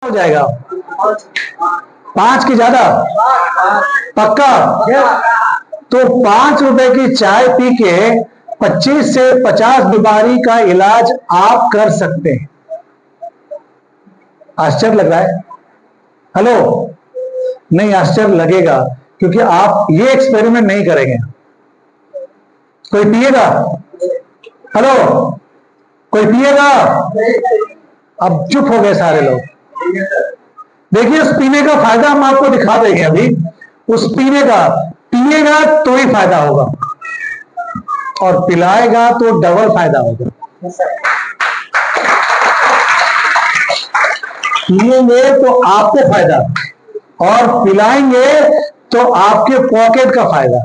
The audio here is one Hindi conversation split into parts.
हो जाएगा 5 की ज्यादा पक्का। तो 5 रुपए की चाय पी के 25 से 50 बीमारी का इलाज आप कर सकते हैं। आश्चर्य लग रहा है? हेलो, नहीं आश्चर्य लगेगा, क्योंकि आप ये एक्सपेरिमेंट नहीं करेंगे। कोई पिएगा? हेलो, कोई पिएगा? अब चुप हो गए सारे लोग। देखिए, उस पीने का फायदा हम आपको दिखा देंगे अभी। उस पीने का, पिएगा तो ही फायदा होगा, और पिलाएगा तो डबल फायदा होगा। पिएंगे तो आपको फायदा, और पिलाएंगे तो आपके पॉकेट का फायदा।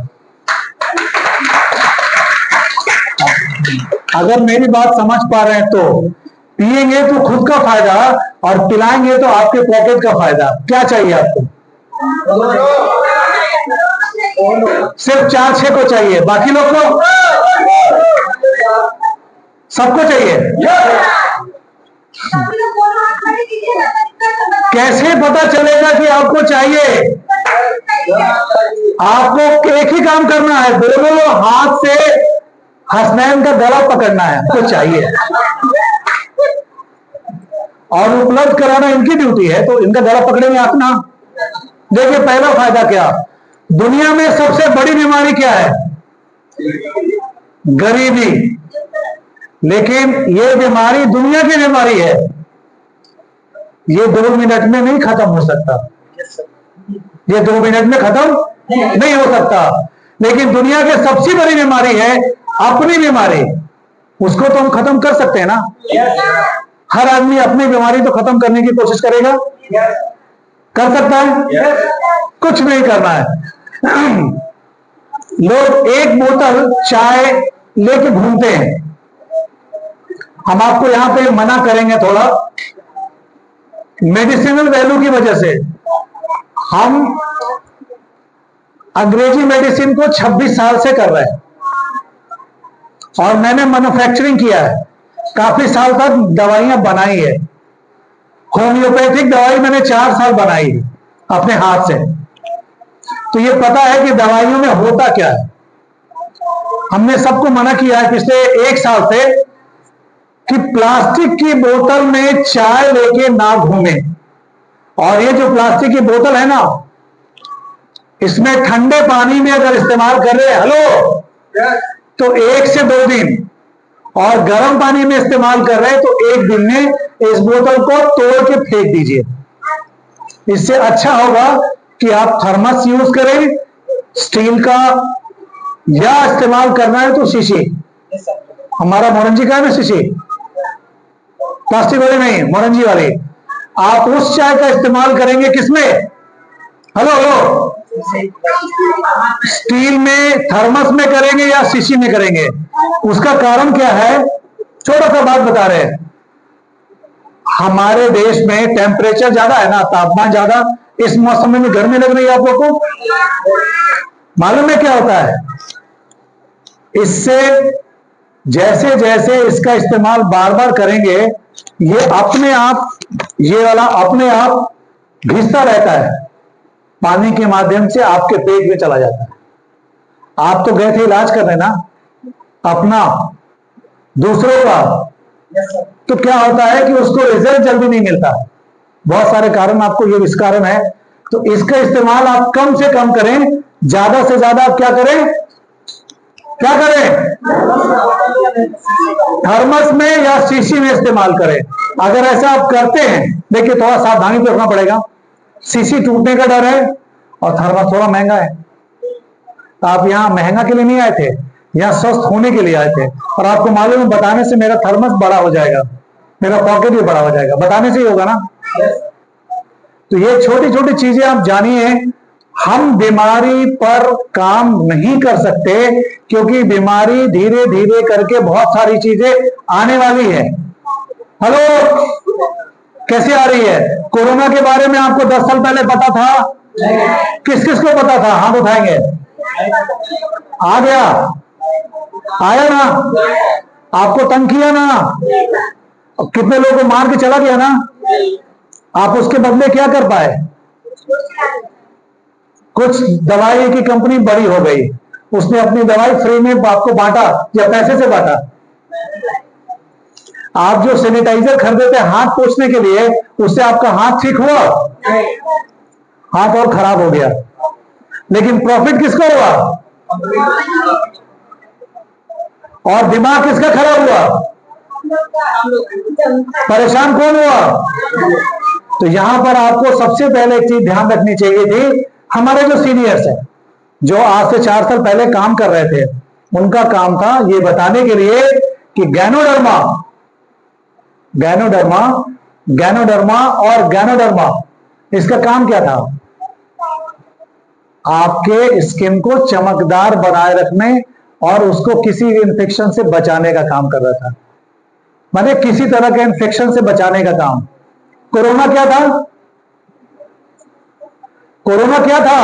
अगर मेरी बात समझ पा रहे हैं तो पिएंगे तो खुद का फायदा, और पिलाएंगे तो आपके पॉकेट का फायदा। क्या चाहिए आपको? सिर्फ 4-6 को चाहिए, बाकी लोग को सबको चाहिए। कैसे पता चलेगा कि आपको चाहिए? आपको एक ही काम करना है, दोनों हाथ से हसनैन का गला पकड़ना है, आपको चाहिए, और उपलब्ध कराना इनकी ड्यूटी है, तो इनका गला पकड़ेंगे आप ना। देखिए, पहला फायदा क्या? दुनिया में सबसे बड़ी बीमारी क्या है? गरीबी। लेकिन ये बीमारी दुनिया की बीमारी है, ये 2 मिनट में नहीं खत्म हो सकता। ये 2 मिनट में खत्म नहीं हो सकता। लेकिन दुनिया की सबसे बड़ी बीमारी है अपनी बीमारी। उसको तो हम खत्म कर सकते हैं ना। हर आदमी अपनी बीमारी तो खत्म करने की कोशिश करेगा, कर सकता है? कुछ नहीं करना है। लोग एक बोतल चाय लेके घूमते हैं। हम आपको यहां पे मना करेंगे थोड़ा, मेडिसिनल वैल्यू की वजह से। हम अंग्रेजी मेडिसिन को 26 साल से कर रहे हैं, और मैंने मैन्युफैक्चरिंग किया है, काफी साल तक दवाइयां बनाई है। होम्योपैथिक दवाई मैंने 4 साल बनाई है अपने हाथ से। तो ये पता है कि दवाइयों में होता क्या है। हमने सबको मना किया है पिछले 1 साल से कि प्लास्टिक की बोतल में चाय लेके ना घूमें। और ये जो प्लास्टिक की बोतल है ना, इसमें ठंडे पानी में अगर इस्तेमाल कर रहे हैं, हेलो, तो 1 से 2 दिन, और गर्म पानी में इस्तेमाल कर रहे हैं तो 1 दिन में इस बोतल को तोड़ के फेंक दीजिए। इससे अच्छा होगा कि आप थर्मस यूज करें, स्टील का, या इस्तेमाल करना है तो शीशी। हमारा मोरंजी का है ना शीशी, प्लास्टिक वाली नहीं, मोरंजी वाली। आप उस चाय का इस्तेमाल करेंगे किसमें? हेलो हेलो, स्टील में, थर्मस में करेंगे या शीशी में करेंगे? उसका कारण क्या है? छोटा सा बात बता रहे हैं। हमारे देश में टेम्परेचर ज्यादा है ना, तापमान ज्यादा। इस मौसम में गर्मी लग रही है आप लोगों को। मालूम है क्या होता है? इससे जैसे जैसे इसका इस्तेमाल बार बार करेंगे, ये अपने आप, ये वाला अपने आप घिसता रहता है, पानी के माध्यम से आपके पेट में चला जाता है। आप तो गए थे इलाज करने ना, अपना, दूसरों का, तो क्या होता है कि उसको रिजल्ट जल्दी नहीं मिलता। बहुत सारे कारण, आपको ये इस कारण है। तो इसका इस्तेमाल आप कम से कम करें, ज्यादा से ज्यादा आप क्या करें? क्या करें? थर्मस में या शीशी में इस्तेमाल करें। अगर ऐसा आप करते हैं, देखिए थोड़ा सावधानी तो रखना पड़ेगा। शीशी टूटने का डर है, और थर्मस थोड़ा महंगा है। तो आप यहाँ महंगा के लिए नहीं आए थे, यहाँ स्वस्थ होने के लिए आए थे। और आपको मालूम है, बताने से मेरा थर्मस बड़ा हो जाएगा, मेरा पॉकेट भी बड़ा हो जाएगा, बताने से ही होगा ना। तो ये छोटी छोटी चीजें आप जानिए। हम बीमारी पर काम नहीं कर सकते, क्योंकि बीमारी धीरे धीरे करके बहुत सारी चीजें आने वाली है। हेलो, कैसे आ रही है? कोरोना के बारे में आपको 10 साल पहले पता था? किस किस को पता था? हाथ उठाएंगे। आ गया? आया ना? आपको तंग किया ना? कितने लोगों को मार के चला गया ना? आप उसके बदले क्या कर पाए? कुछ दवाई की कंपनी बड़ी हो गई, उसने अपनी दवाई फ्री में आपको बांटा या पैसे से बांटा? आप जो सैनिटाइजर खरीदे थे हाथ पोंछने के लिए, उससे आपका हाथ ठीक हुआ? हाथ और खराब हो गया। लेकिन प्रॉफिट किसको हुआ? और दिमाग किसका खराब हुआ? परेशान कौन हुआ? तो यहां पर आपको सबसे पहले एक चीज ध्यान रखनी चाहिए थी, हमारे जो सीनियर्स हैं, जो आज से 4 साल पहले काम कर रहे थे, उनका काम था ये बताने के लिए कि गैनोडर्मा गैनोडर्मा गैनोडर्मा और गैनोडर्मा, इसका काम क्या था? आपके स्किन को चमकदार बनाए रखने और उसको किसी भी इंफेक्शन से बचाने का काम कर रहा था, माने किसी तरह के इंफेक्शन से बचाने का काम। कोरोना क्या था? कोरोना क्या था?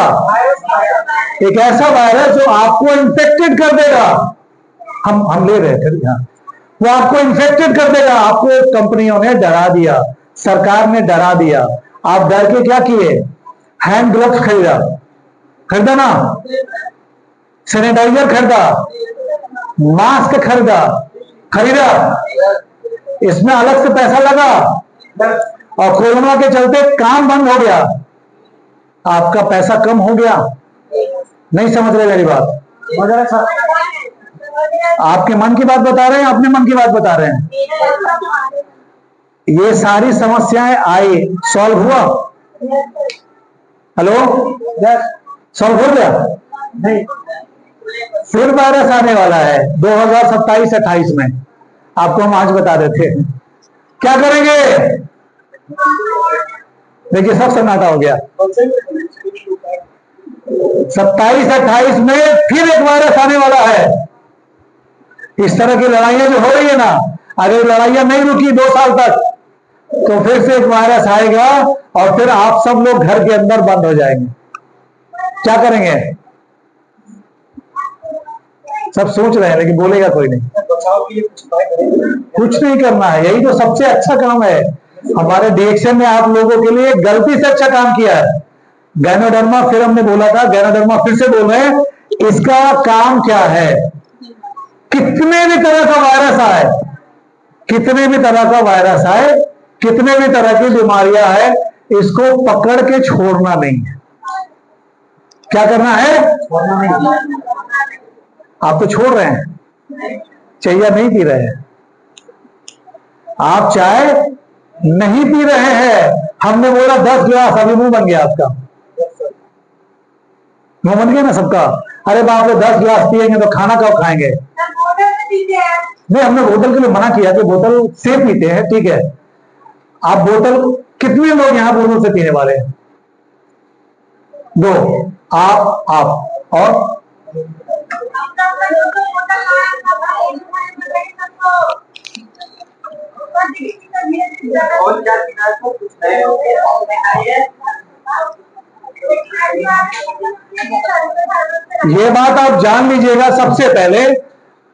एक ऐसा वायरस जो आपको इन्फेक्टेड कर देगा। हम ले रहे थे यहां, वो आपको इन्फेक्टेड कर देगा। आपको कंपनियों ने डरा दिया, सरकार ने डरा दिया। आप डर के क्या किए? हैंड ग्लव्स खरीदा ना, सैनिटाइजर खरीदा, मास्क खरीदा, इसमें अलग से पैसा लगा, और कोरोना के चलते काम बंद हो गया, आपका पैसा कम हो गया। नहीं समझ रहे मेरी बात? आपके मन की बात बता रहे हैं, अपने मन की बात बता रहे हैं। ये सारी समस्याएं आई, सॉल्व हुआ? हेलो, सॉल्व हो गया? नहीं, फिर वायरस आने वाला है 2027-28 में। आपको हम आज बता देते हैं क्या करेंगे। देखिए सब सन्नाटा हो गया। 27-28 में फिर एक वायरस आने वाला है। इस तरह की लड़ाइयां जो हो रही है ना, अगर लड़ाइयां नहीं रुकी 2 साल तक, तो फिर से एक वायरस आएगा और फिर आप सब लोग घर के अंदर बंद हो जाएंगे। क्या करेंगे? सब सोच रहे हैं लेकिन बोलेगा कोई नहीं। कुछ नहीं करना है, यही तो सबसे अच्छा काम है। हमारे डीएक्शन ने आप लोगों के लिए गलती से अच्छा काम किया है। गैनोडर्मा, फिर हमने बोला था, गैनोडर्मा फिर से बोल रहे हैं, इसका काम क्या है? कितने भी तरह का वायरस आए, कितने भी तरह का वायरस आए, कितने भी तरह की बीमारियां है, इसको पकड़ के छोड़ना नहीं है। क्या करना है? छोड़ना नहीं। आप तो छोड़ रहे हैं, चाहिए नहीं पी रहे हैं, आप चाय नहीं पी रहे हैं। हमने बोला 10 गिलास, अभी मुंह बन गया आपका, मुंह बन गया ना सबका। अरे बाप रे, 10 गिलास पिएंगे तो खाना कब खाएंगे? नहीं, हमने बोतल के लिए मना किया कि बोतल से पीते हैं, ठीक है। आप बोतल, कितने लोग यहां बोतल से पीने वाले हैं? 2, आप और ये बात आप जान लीजिएगा, सबसे पहले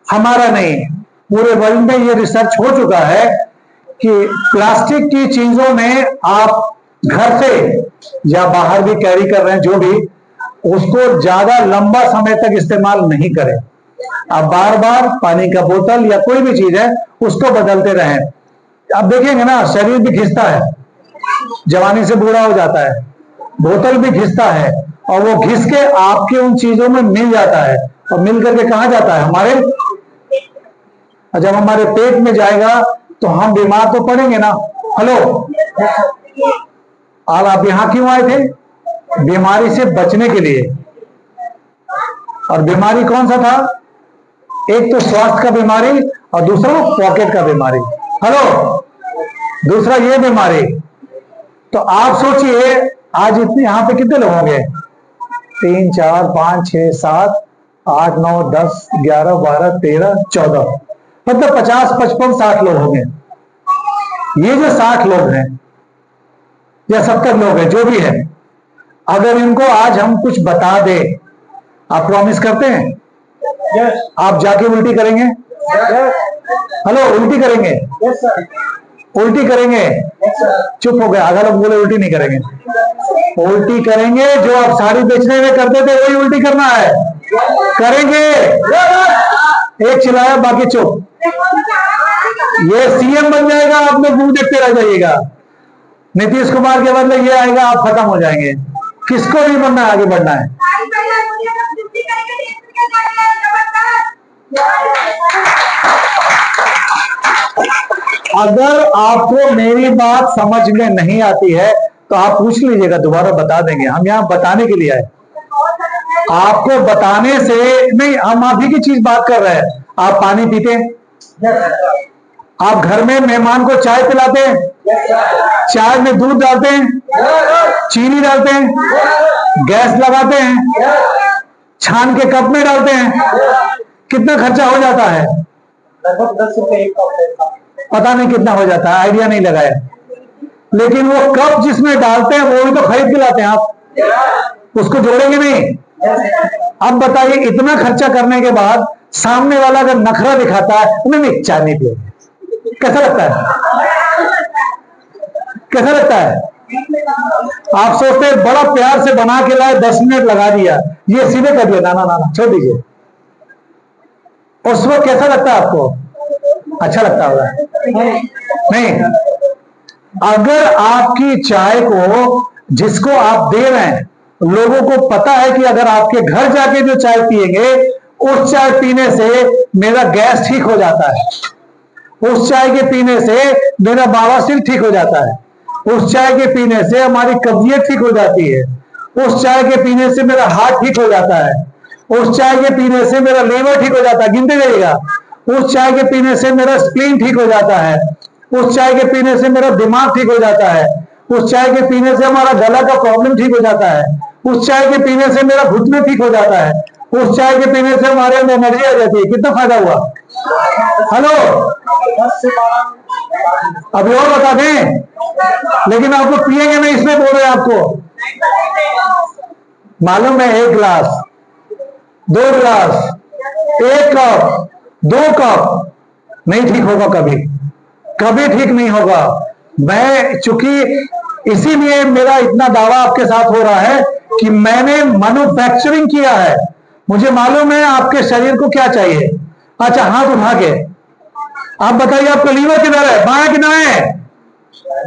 हमारा नहीं, पूरे वर्ल्ड में ये रिसर्च हो चुका है कि प्लास्टिक की चीजों में आप घर से या बाहर भी कैरी कर रहे हैं, जो भी, उसको ज्यादा लंबा समय तक इस्तेमाल नहीं करें। आप बार बार पानी का बोतल या कोई भी चीज है उसको बदलते रहें। आप देखेंगे ना, शरीर भी घिसता है, जवानी से बूढ़ा हो जाता है, बोतल भी घिसता है, और वो घिस के आपके उन चीजों में मिल जाता है, और मिल करके कहां जाता है? हमारे, जब हमारे पेट में जाएगा तो हम बीमार तो पड़ेंगे ना। हेलो, आज आप यहां क्यों आए थे? बीमारी से बचने के लिए। और बीमारी कौन सा था? एक तो स्वास्थ्य का बीमारी, और दूसरा पॉकेट का बीमारी। हेलो, दूसरा ये बीमारी। तो आप सोचिए, आज इतने यहां पे कितने लोग होंगे? 3, 4, 5, 6, 7, 8, 9, 10, 11, 12, 13, 14, मतलब 50, 55, 60 लोग होंगे। ये जो 60 लोग हैं या 70 लोग हैं, जो भी है, अगर इनको आज हम कुछ बता दें, आप प्रॉमिस करते हैं? यस। आप जाके उल्टी करेंगे? यस। हेलो, उल्टी करेंगे? Yes sir. उल्टी करेंगे? चुप हो गए, आधा लोग बोले उल्टी नहीं करेंगे। उल्टी करेंगे, जो आप साड़ी बेचने में करते थे वही उल्टी करना है। करेंगे? एक चिल्लाया, बाकी चुप। ये सीएम बन जाएगा, आप लोग मुंह देखते रह जाइएगा। नीतीश कुमार के बदले ये आएगा, आप खत्म हो जाएंगे। किसको नहीं बनना है, आगे बढ़ना है। अगर आपको मेरी बात समझ में नहीं आती है तो आप पूछ लीजिएगा, दोबारा बता देंगे। हम यहाँ बताने के लिए आए, आपको बताने से नहीं। हम आप ही की चीज बात कर रहे हैं। आप पानी पीते हैं? आप घर में मेहमान को चाय पिलाते हैं? चाय में दूध डालते हैं, चीनी डालते हैं, गैस लगाते हैं, छान के कप में डालते हैं। कितना खर्चा हो जाता है? लगभग 10 रुपए कप। पता नहीं कितना हो जाता है, आइडिया नहीं लगाया। लेकिन वो कप जिसमें डालते हैं वो भी तो खरीद के लाते हैं आप, उसको जोड़ेंगे नहीं। अब बताइए, इतना खर्चा करने के बाद सामने वाला अगर नखरा दिखाता है, नहीं चाय नहीं पिएंगे, कैसा लगता है? कैसा लगता है? आप सोचते हैं बड़ा प्यार से बना के लाए, 10 मिनट लगा दिया, ये सीधे कर दिया, ना ना ना छोड़ दीजिए। उस वक्त कैसा लगता है आपको? अच्छा लगता होगा? नहीं। अगर आपकी चाय को जिसको आप दे रहे हैं, लोगों को पता है कि अगर आपके घर जाके जो चाय पिएंगे, उस चाय पीने से मेरा गैस ठीक हो जाता है, उस चाय के पीने से मेरा बवासीर ठीक हो जाता है, उस चाय के पीने से हमारी कब्जियत ठीक हो जाती है, उस चाय के पीने से मेरा हार्ट ठीक हो जाता है, उस चाय के पीने से मेरा लीवर ठीक हो जाता है, गिनते जाइएगा। उस चाय के पीने से मेरा स्प्लीन ठीक हो जाता है, उस चाय के पीने से मेरा दिमाग ठीक हो जाता है, उस चाय के पीने से हमारा गला का प्रॉब्लम ठीक हो जाता है, उस चाय के पीने से मेरा घुटना ठीक हो जाता है, उस चाय के पीने से हमारे अंदर एनर्जी आ जाती है। कितना फायदा हुआ? हेलो, अभी और बता दें, लेकिन आप लोग पिएंगे नहीं इसलिए बोल रहे हैं आपको। मालूम है, 1 गिलास, 2 गिलास, 1 कप, 2 कप नहीं ठीक होगा, कभी कभी ठीक नहीं होगा। मैं चूंकि इसीलिए मेरा इतना दावा आपके साथ हो रहा है कि मैंने मैन्युफैक्चरिंग किया है, मुझे मालूम है आपके शरीर को क्या चाहिए। अच्छा, हाथ उठा के आप बताइए, आपका लीवर किधर है? बाएं कि दाएं?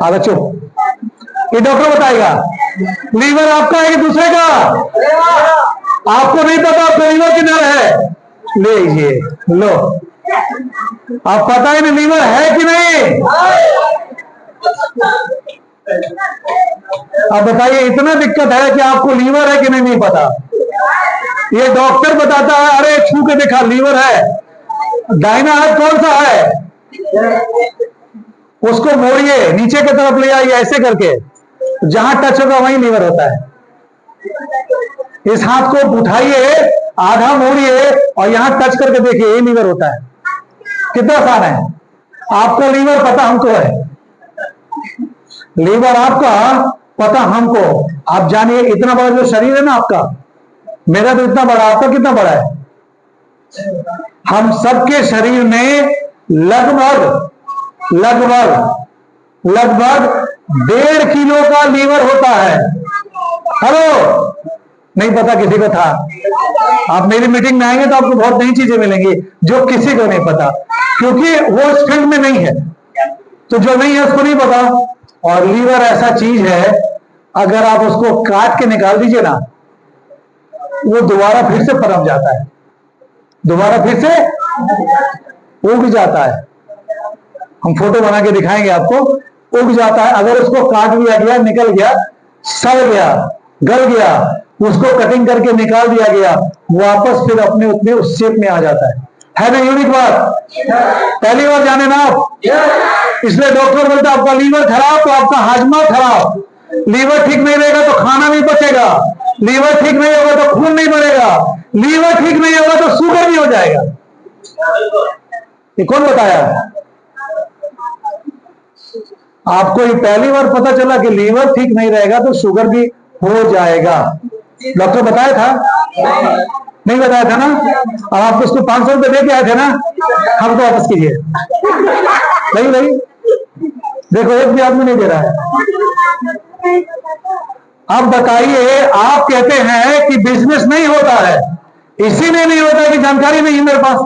अरे चुप, ये डॉक्टर बताएगा। लीवर आपका है कि दूसरे का? आपको नहीं पता आपका लीवर किधर है? ले लीजिए, लो। आप पता ही नहीं लीवर है कि नहीं। अब बताइए, इतना दिक्कत है कि आपको लीवर है कि नहीं, नहीं पता। ये डॉक्टर बताता है, अरे छू के देखा लीवर है। दाहिना हाथ कौन सा है? उसको मोड़िए, नीचे की तरफ ले आइए, ऐसे करके जहां टच होगा वहीं लीवर होता है। इस हाथ को उठाइए, आधा मोड़िए और यहां टच करके देखिए, ये लीवर होता है। कितना आसान है। आपको लीवर पता, हमको है। लीवर आपका पता, हमको। आप जानिए, इतना बड़ा जो शरीर है ना आपका, मेरा तो इतना बड़ा, आपका कितना बड़ा है? हम सबके शरीर में लगभग लगभग लगभग 1.5 किलो का लीवर होता है। हेलो, नहीं पता किसी को था? आप मेरी मीटिंग में आएंगे तो आपको बहुत नई चीजें मिलेंगी जो किसी को नहीं पता, क्योंकि वो इस फील्ड में नहीं है। तो जो नहीं है उसको नहीं पता। और लीवर ऐसा चीज है, अगर आप उसको काट के निकाल दीजिए ना, वो दोबारा फिर से पनप जाता है, दोबारा फिर से उग जाता है। हम फोटो बना के दिखाएंगे आपको। उग जाता है, अगर उसको काट दिया गया, निकल गया, सड़ गया, गल गया, उसको कटिंग करके निकाल दिया गया, वापस फिर अपने उतने उस शेप में आ जाता है ना? यूनिक बात, पहली बार जाने ना आप। इसलिए डॉक्टर बोलते आपका लीवर खराब तो आपका हाजमा खराब। लीवर ठीक नहीं रहेगा तो खाना नहीं पचेगा, लीवर ठीक नहीं होगा तो खून नहीं बढ़ेगा, लीवर ठीक नहीं होगा तो शुगर भी हो जाएगा। ये कौन बताया आपको? ये पहली बार पता चला कि लीवर ठीक नहीं रहेगा तो शुगर भी हो जाएगा। डॉक्टर बताया था? नहीं बताया था ना? अब आपको उसको 500 रुपए दे के आए थे ना? हमको वापस कीजिए। नहीं नहीं, देखो एक भी आदमी नहीं दे रहा है। अब बताइए, आप कहते हैं कि बिजनेस नहीं होता है, इसीलिए नहीं होता है कि जानकारी नहीं है मेरे पास।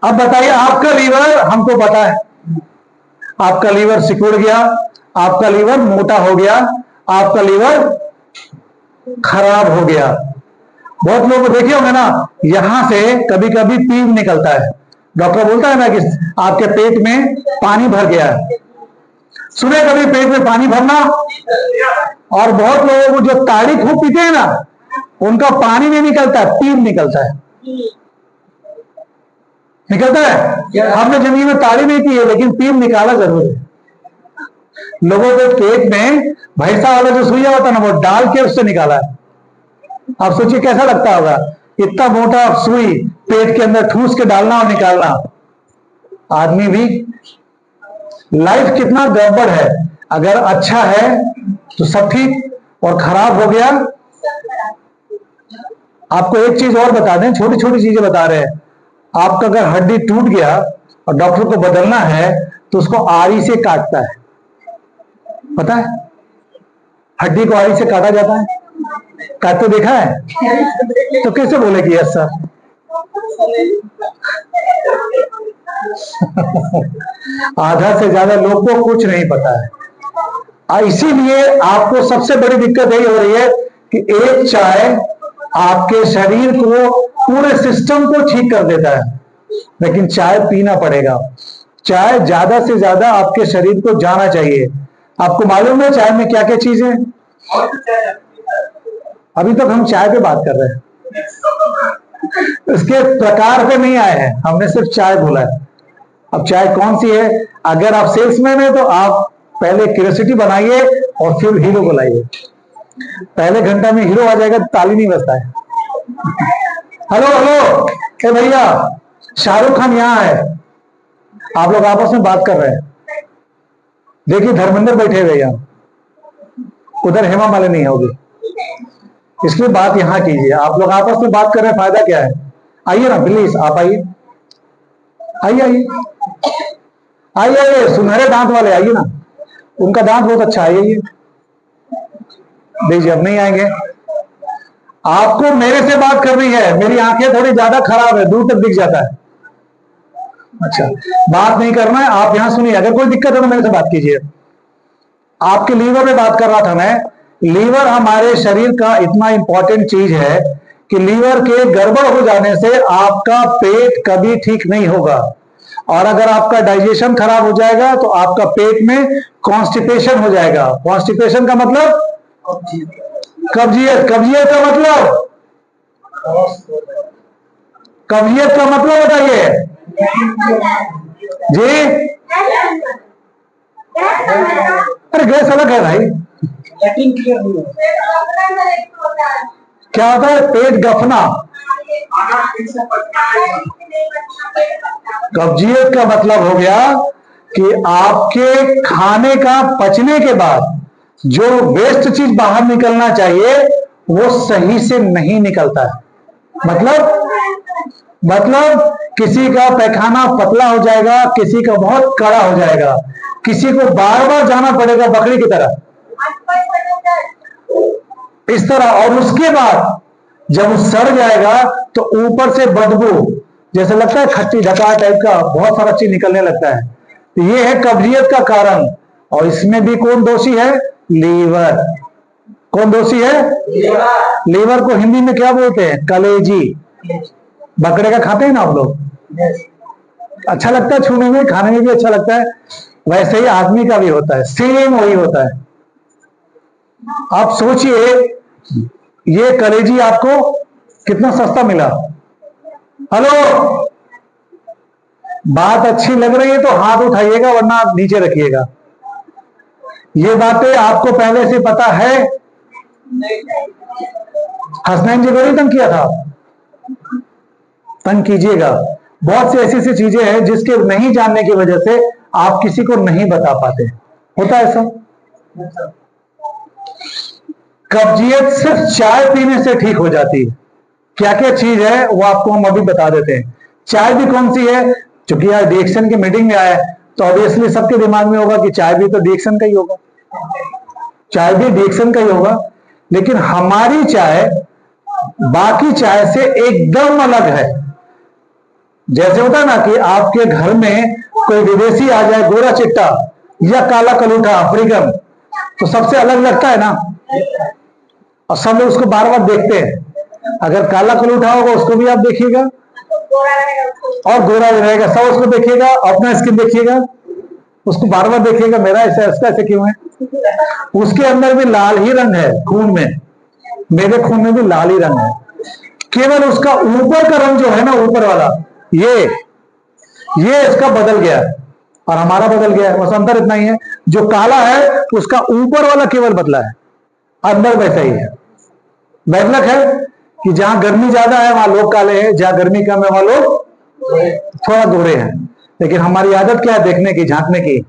अब बताइए, आपका लीवर हमको पता है, आपका लीवर सिकुड़ गया, आपका लीवर मोटा हो गया, आपका लीवर खराब हो गया। बहुत लोग देखे होंगे ना, यहां से कभी कभी पीप निकलता है, डॉक्टर बोलता है ना कि आपके पेट में पानी भर गया है। सुने कभी पेट में पानी भरना? और बहुत लोगों को जो ताड़ी खूब पीते हैं ना, उनका पानी नहीं निकलता, पीप निकलता है। निकलता है? हमने जिंदगी में ताड़ी नहीं पी है, लेकिन पीप निकाला जरूर है। लोगों के पेट में भैंसा वाला जो सुइया होता है ना, वो डाल के उससे निकाला है। आप सोचिए कैसा लगता होगा, इतना मोटा सुई पेट के अंदर ठूस के डालना और निकालना। आदमी भी लाइफ कितना गड़बड़ है। अगर अच्छा है तो सब ठीक, और खराब हो गया। आपको एक चीज और बता दें, छोटी छोटी चीजें बता रहे हैं। आपका अगर हड्डी टूट गया और डॉक्टर को बदलना है तो उसको आरी से काटता है, पता है? हड्डी को आरी से काटा जाता है, काटते देखा है? तो कैसे बोले कि यस सर? आधा से ज्यादा लोग को कुछ नहीं पता है। इसीलिए आपको सबसे बड़ी दिक्कत यही हो रही है कि एक चाय आपके शरीर को, पूरे सिस्टम को ठीक कर देता है, लेकिन चाय पीना पड़ेगा। चाय ज्यादा से ज्यादा आपके शरीर को जाना चाहिए। आपको मालूम है चाय में क्या क्या चीजें? अभी तक हम चाय पे बात कर रहे हैं, इसके प्रकार पे नहीं आए हैं, हमने सिर्फ चाय बोला है। अब चाय कौन सी है? अगर आप सेल्समैन है तो आप पहले क्यूरियोसिटी बनाइए और फिर हीरो को लाइए। पहले घंटा में हीरो आ जाएगा तो ताली नहीं बजता है। हेलो हेलो, ए भैया, शाहरुख खान यहाँ है, आप लोग आपस में बात कर रहे हैं। देखिए धर्मेंद्र बैठे हुए यहाँ, उधर हेमा मालिनी होगी, इसलिए बात यहां कीजिए। आप लोग आपस में बात कर रहे हैं, फायदा क्या है? आइए ना प्लीज, आप आइए आइए आइए आइए आइए, सुनहरे दांत वाले आइए ना, उनका दांत बहुत अच्छा है। आइए देखिए, अब नहीं आएंगे। आपको मेरे से बात करनी है, मेरी आंखें थोड़ी ज्यादा खराब है, दूर तक दिख जाता है। अच्छा, बात नहीं करना है, आप यहां सुनिए। अगर कोई दिक्कत है तो मेरे से बात कीजिए। आपके लीवर में बात कर रहा था मैं। लीवर हमारे शरीर का इतना इंपॉर्टेंट चीज है कि लीवर के गड़बड़ हो जाने से आपका पेट कभी ठीक नहीं होगा, और अगर आपका डाइजेशन खराब हो जाएगा तो आपका पेट में कॉन्स्टिपेशन हो जाएगा। कॉन्स्टिपेशन का मतलब कब्जियत। कब्जियत का मतलब, कब्जियत का मतलब बताइए जी। अरे गैस अलग है भाई। क्या होता है? पेट गफना। कब्जियत का मतलब हो गया कि आपके खाने का पचने के बाद जो वेस्ट चीज बाहर निकलना चाहिए वो सही से नहीं निकलता है। मतलब किसी का पैखाना पतला हो जाएगा, किसी का बहुत कड़ा हो जाएगा, किसी को बार बार जाना पड़ेगा बकरी की तरह, इस तरह। और उसके बाद जब वो सड़ जाएगा तो ऊपर से बदबू, जैसे लगता है खट्टी ढका टाइप का, बहुत सारा चीज निकलने लगता है। तो ये है कब्जियत का कारण। और इसमें भी कौन दोषी है? लीवर। कौन दोषी है? लीवर को हिंदी में क्या बोलते हैं? कलेजी। बकरे का खाते हैं ना आप लोग, अच्छा लगता है छूने में, खाने में भी अच्छा लगता है। वैसे ही आदमी का भी होता है, सेम वही होता है। आप सोचिए, ये कलेजी आपको कितना सस्ता मिला। हेलो, बात अच्छी लग रही है तो हाथ उठाइएगा, वरना आप नीचे रखिएगा। ये बातें आपको पहले से पता है? हसनैन जी को नहीं तंग किया था? तंग कीजिएगा। बहुत सी ऐसी चीजें हैं जिसके नहीं जानने की वजह से आप किसी को नहीं बता पाते। होता है ऐसा? कब्जियत सिर्फ चाय पीने से ठीक हो जाती है। क्या क्या चीज है वो आपको हम अभी बता देते हैं। चाय भी कौन सी है? चूंकि आज डिएक्शन की मीटिंग में आया है तो ऑब्वियसली सबके दिमाग में होगा कि चाय भी तो डिएक्शन का ही होगा, चाय भी डिएक्शन का ही होगा। लेकिन हमारी चाय बाकी चाय से एकदम अलग है। जैसे होता है ना कि आपके घर में कोई विदेशी आ जाए, गोरा चिट्टा या काला कलूठा अफ्रीकन, तो सबसे अलग लगता है ना, और सब लोग उसको बार बार देखते हैं। अगर काला कलूठा होगा उसको भी आप देखिएगा और गोरा भी रहेगा, सब उसको देखिएगा, अपना स्किन देखिएगा, उसको बार बार देखिएगा, मेरा ऐसा ऐसे क्यों है। उसके अंदर भी लाल ही रंग है, खून में, मेरे खून में भी लाल ही रंग है। केवल उसका ऊपर का रंग जो है ना, ऊपर वाला, ये इसका बदल गया है और हमारा बदल गया है, बस अंतर इतना ही है। जो काला है उसका ऊपर वाला केवल बदला है, अंदर वैसा ही है। बैठक है कि जहां गर्मी ज्यादा है वहां लोग काले हैं, जहां गर्मी कम है वहां लोग थोड़ा गोरे हैं। लेकिन हमारी आदत क्या है, देखने की, झांकने की।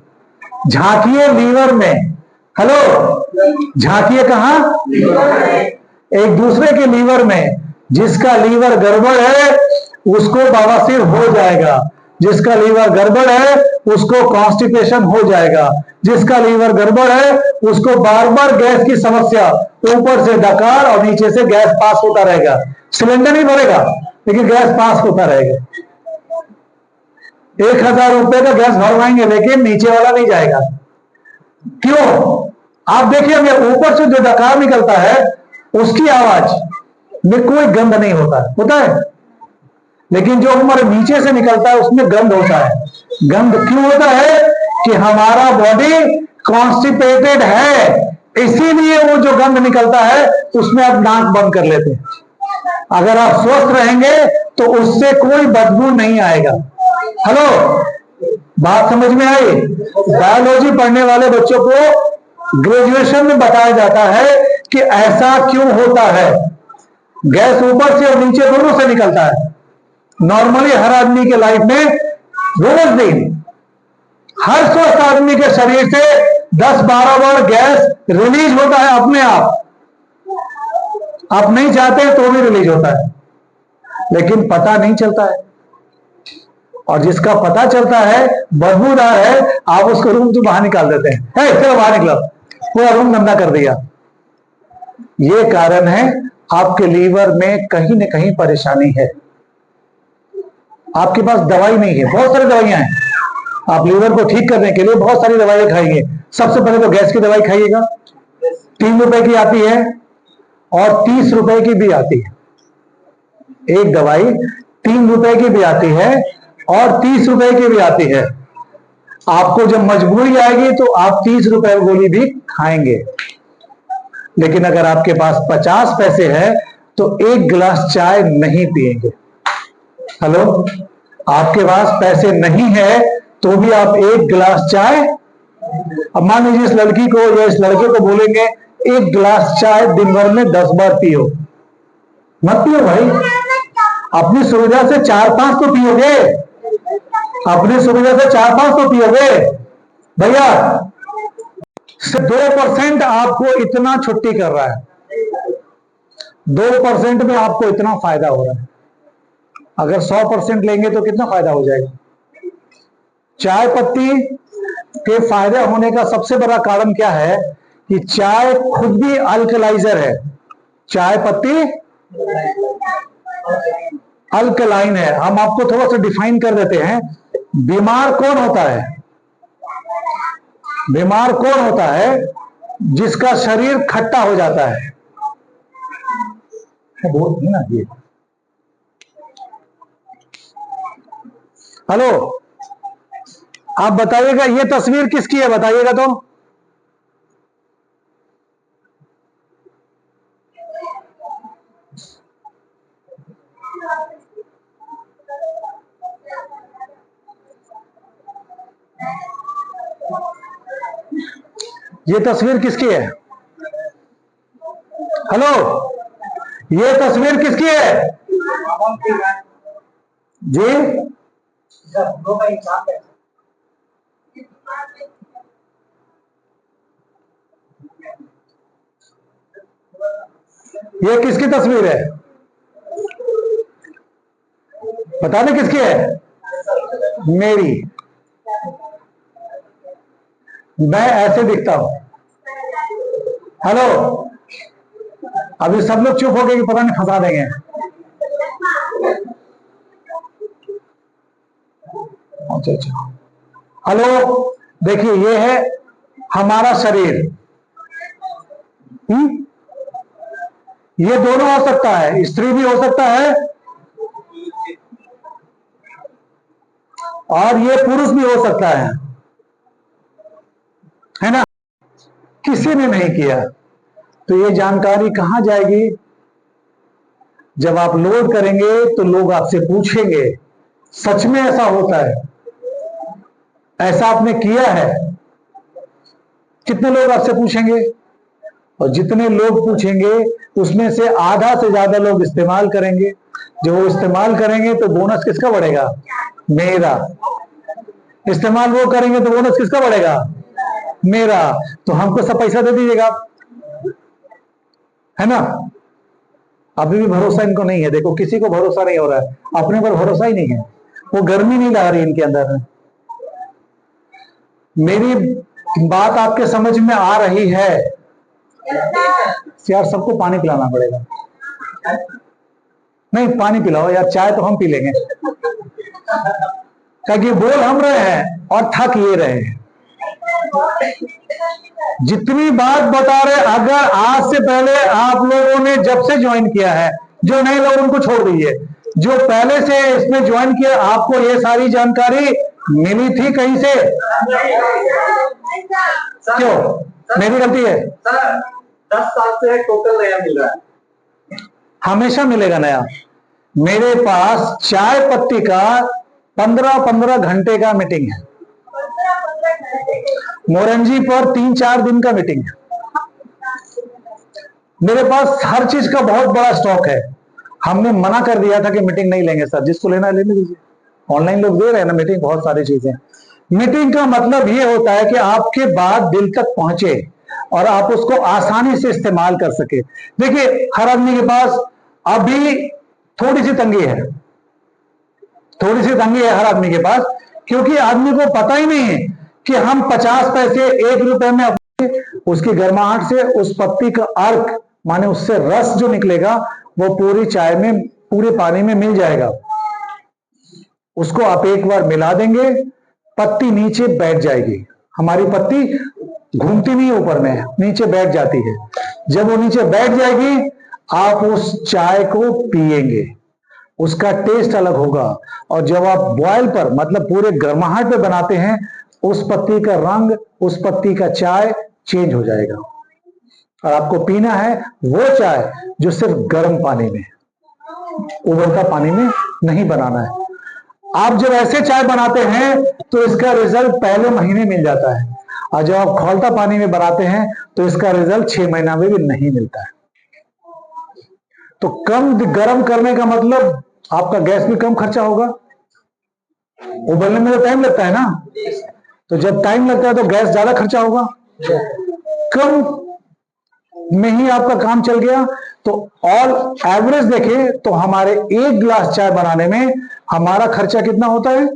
झांकिए लीवर में, हेलो, झांकिए कहां, एक दूसरे के लीवर में। जिसका लीवर गड़बड़ है उसको बवासीर हो जाएगा, जिसका लीवर गड़बड़ है उसको कॉन्स्टिपेशन हो जाएगा, जिसका लीवर गड़बड़ है उसको बार बार गैस की समस्या, ऊपर से डकार और नीचे से गैस पास होता रहेगा। सिलेंडर नहीं भरेगा लेकिन गैस पास होता रहेगा। 1000 रुपए का गैस भरवाएंगे लेकिन नीचे वाला नहीं जाएगा। क्यों? आप देखिए, ऊपर से जो डकार निकलता है उसकी आवाज में कोई गंध नहीं होता है, लेकिन जो हमारे नीचे से निकलता है उसमें गंध होता है। गंध क्यों होता है? कि हमारा बॉडी कॉन्स्टिपेटेड है, इसीलिए वो जो गंध निकलता है उसमें आप नाक बंद कर लेते हैं। अगर आप स्वस्थ रहेंगे तो उससे कोई बदबू नहीं आएगा। हेलो, बात समझ में आई? बायोलॉजी पढ़ने वाले बच्चों को ग्रेजुएशन में बताया जाता है कि ऐसा क्यों होता है। गैस ऊपर से और नीचे दोनों से निकलता है। नॉर्मली हर आदमी के लाइफ में रोज दिन हर स्वस्थ आदमी के शरीर से 10-12 बार गैस रिलीज होता है अपने आप नहीं चाहते तो भी रिलीज होता है, लेकिन पता नहीं चलता है। और जिसका पता चलता है बदबूदार है, आप उसको रूम से बाहर निकाल देते हैं, चलो बाहर निकलो, पूरा रूम गंदा कर दिया। ये कारण है आपके लीवर में कहीं ना कहीं परेशानी है। आपके पास दवाई नहीं है, बहुत सारी दवाइयां हैं। आप लीवर को ठीक करने के लिए बहुत सारी दवाइयां खाएंगे। सबसे पहले तो गैस की दवाई खाइएगा, 3 रुपए की आती है और 30 रुपए की भी आती है। एक दवाई 3 रुपए की भी आती है और 30 रुपए की भी आती है। आपको जब मजबूरी आएगी तो आप 30 रुपए की गोली भी खाएंगे, लेकिन अगर आपके पास 50 पैसे है तो 1 गिलास चाय नहीं पिएंगे। हेलो, आपके पास पैसे नहीं है तो भी आप 1 गिलास चाय, अब मान लीजिए इस लड़की को या इस लड़के को बोलेंगे 1 गिलास चाय दिन भर में 10 बार पियो, मत पियो भाई। अपनी सुविधा से 4-5 तो पियोगे, अपनी सुविधा से 4-5 तो पियोगे भैया। 2% आपको इतना छुट्टी कर रहा है, 2% में आपको इतना फायदा हो रहा है। अगर 100% लेंगे तो कितना फायदा हो जाएगा। चाय पत्ती के फायदे होने का सबसे बड़ा कारण क्या है कि चाय खुद भी अल्कलाइजर है। चाय पत्ती अल्कलाइन है। हम आपको थोड़ा सा डिफाइन कर देते हैं। बीमार कौन होता है? बीमार कौन होता है? जिसका शरीर खट्टा हो जाता है। बहुत ना ये, हेलो, आप बताइएगा ये तस्वीर किसकी है, बताइएगा तो। ये तस्वीर किसकी है? हेलो, ये तस्वीर किसकी है जी? ये किसकी तस्वीर है? बता दें किसकी है? मेरी। मैं ऐसे दिखता हूं। हेलो, अभी सब लोग चुप हो गए कि पता नहीं फंसा देंगे। अच्छा अच्छा, हेलो, देखिए ये है हमारा शरीर। ये दोनों हो सकता है, स्त्री भी हो सकता है और ये पुरुष भी हो सकता है ना। किसी ने नहीं किया तो ये जानकारी कहां जाएगी? जब आप लोड करेंगे तो लोग आपसे पूछेंगे। सच में ऐसा होता है? ऐसा आपने किया है? कितने लोग आपसे पूछेंगे? और जितने लोग पूछेंगे उसमें से आधा से ज्यादा लोग इस्तेमाल करेंगे। जो वो इस्तेमाल करेंगे तो बोनस किसका बढ़ेगा? मेरा। इस्तेमाल वो करेंगे तो बोनस किसका बढ़ेगा? मेरा। तो हमको सब पैसा दे दीजिएगा, है ना। अभी भी भरोसा इनको नहीं है, देखो किसी को भरोसा नहीं हो रहा है, अपने पर भरोसा ही नहीं है। वो गर्मी नहीं ला रही इनके अंदर। मेरी बात आपके समझ में आ रही है? यार सबको पानी पिलाना पड़ेगा। नहीं, पानी पिलाओ यार, चाय तो हम पी लेंगे। क्योंकि बोल हम रहे हैं और थक ये रहे हैं। जितनी बात बता रहे, अगर आज से पहले आप लोगों ने जब से ज्वाइन किया है, जो नए लोग उनको छोड़ दीजिए, जो पहले से इसमें ज्वाइन किया, आपको ये सारी जानकारी मिली थी कहीं से? क्यों मेरी गलती है? सर 10 साल से टोटल नया मिल रहा है। हमेशा मिलेगा नया। मेरे पास चाय पत्ती का 15-15 घंटे का मीटिंग है। मोरंजी पर 3-4 दिन का मीटिंग है। मेरे पास हर चीज का बहुत बड़ा स्टॉक है। हमने मना कर दिया था कि मीटिंग नहीं लेंगे सर, जिसको लेना है लेने दीजिए। ऑनलाइन लोग दे रहे हैं ना मीटिंग, बहुत सारी चीजें। मीटिंग का मतलब ये होता है कि आपके बात दिल तक पहुंचे और आप उसको आसानी से इस्तेमाल कर सके। देखिए हर आदमी के पास अभी थोड़ी सी तंगी है, थोड़ी सी तंगी है हर आदमी के पास, क्योंकि आदमी को पता ही नहीं है कि हम 50 पैसे 1 रुपए में उसकी गर्माहट से उस पत्ती का अर्क माने उससे रस जो निकलेगा वो पूरी चाय में, पूरे पानी में मिल जाएगा। उसको आप एक बार मिला देंगे, पत्ती नीचे बैठ जाएगी। हमारी पत्ती घूमती नहीं ऊपर में, नीचे बैठ जाती है। जब वो नीचे बैठ जाएगी, आप उस चाय को पिएंगे, उसका टेस्ट अलग होगा। और जब आप बॉयल पर मतलब पूरे गर्माहट पे बनाते हैं, उस पत्ती का रंग, उस पत्ती का चाय चेंज हो जाएगा। और आपको पीना है वो चाय जो सिर्फ गर्म पानी में, उबलता पानी में नहीं बनाना है। आप जब ऐसे चाय बनाते हैं तो इसका रिजल्ट पहले महीने मिल जाता है, और जब आप खौलता पानी में बनाते हैं तो इसका रिजल्ट 6 महीना में भी नहीं मिलता है। तो कम गर्म करने का मतलब आपका गैस भी कम खर्चा होगा। उबलने में तो टाइम लगता है ना, तो जब टाइम लगता है तो गैस ज्यादा खर्चा होगा। कम में ही आपका काम चल गया। तो ऑल एवरेज देखें तो हमारे 1 गिलास चाय बनाने में हमारा खर्चा कितना होता है?